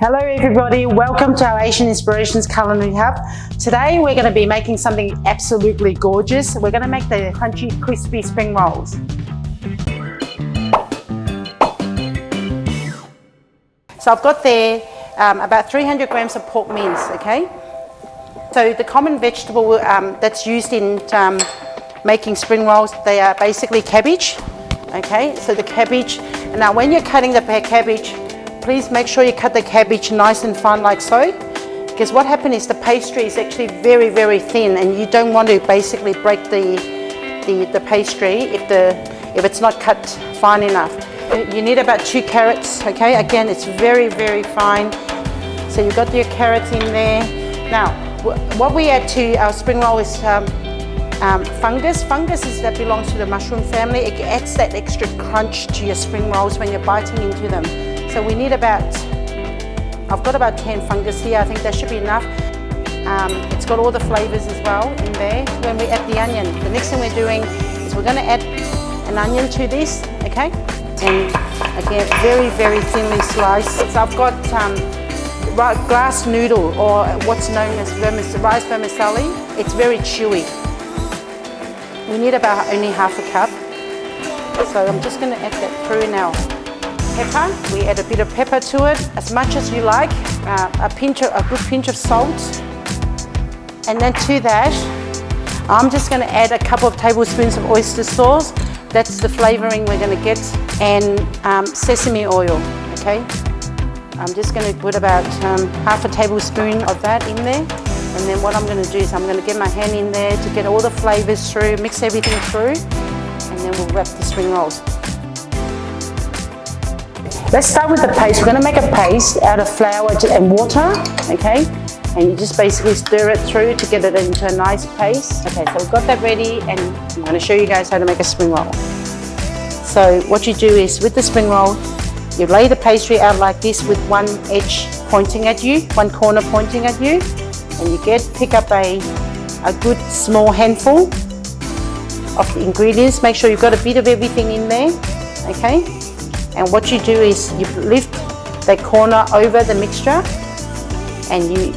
Hello everybody, welcome to our Asian Inspirations Culinary Hub. Today we're going to be making something absolutely gorgeous. We're going to make the crunchy, crispy spring rolls. So I've got there about 300 grams of pork mince, okay? So the common vegetable that's used in making spring rolls, they are basically cabbage, okay? So the cabbage, now when you're cutting the cabbage, please make sure you cut the cabbage nice and fine like so, because what happens is the pastry is actually very, very thin and you don't want to basically break the pastry if it's not cut fine enough. You need about 2 carrots, okay? Again, it's very, very fine. So you've got your carrots in there. Now, what we add to our spring roll is fungus. Fungus that belongs to the mushroom family. It adds that extra crunch to your spring rolls when you're biting into them. So we need I've got about 10 fungus here. I think that should be enough. It's got all the flavors as well in there. When we add the onion, the next thing we're doing is we're going to add an onion to this, okay? And again, very, very thinly sliced. So I've got glass noodle, or what's known as rice vermicelli. It's very chewy. We need about only half a cup. So I'm just going to add that through now. Pepper, we add a bit of pepper to it, as much as you like, a good pinch of salt, and then to that, I'm just going to add a couple of tablespoons of oyster sauce. That's the flavouring we're going to get, and sesame oil, okay? I'm just going to put about half a tablespoon of that in there, and then what I'm going to do is I'm going to get my hand in there to get all the flavours through, mix everything through, and then we'll wrap the spring rolls. Let's start with the paste. We're going to make a paste out of flour and water, okay? And you just basically stir it through to get it into a nice paste. Okay, so we've got that ready, and I'm going to show you guys how to make a spring roll. So what you do is, with the spring roll, you lay the pastry out like this with one edge pointing at you, one corner pointing at you, and you pick up a good small handful of the ingredients. Make sure you've got a bit of everything in there, okay? And what you do is you lift that corner over the mixture, and you,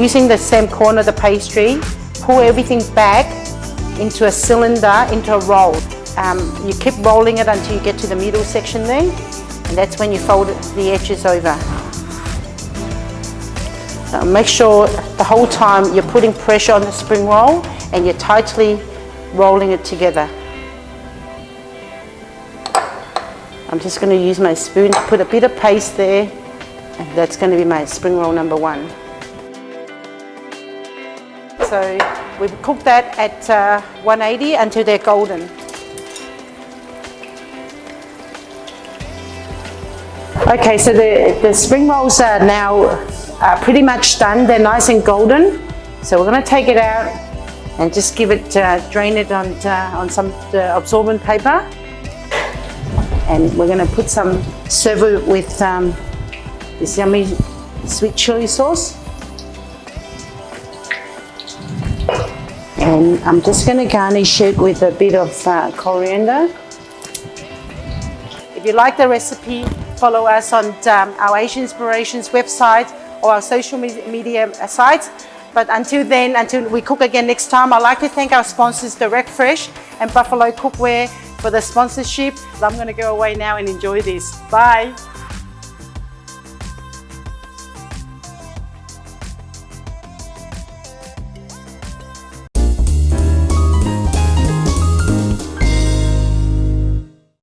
using the same corner of the pastry, pull everything back into a cylinder, into a roll. You keep rolling it until you get to the middle section there, and that's when you fold the edges over. So make sure the whole time you're putting pressure on the spring roll and you're tightly rolling it together. I'm just going to use my spoon to put a bit of paste there, and that's going to be my spring roll number 1. So we cook that at 180 until they're golden. Okay, so the spring rolls are now pretty much done. They're nice and golden. So we're going to take it out and just give it, drain it on some absorbent paper. And we're going to put serve it with this yummy sweet chili sauce. And I'm just going to garnish it with a bit of coriander. If you like the recipe, follow us on our Asian Inspirations website or our social media sites. But until then, until we cook again next time, I'd like to thank our sponsors, Direct Fresh and Buffalo Cookware, for the sponsorship. I'm going to go away now and enjoy this. Bye.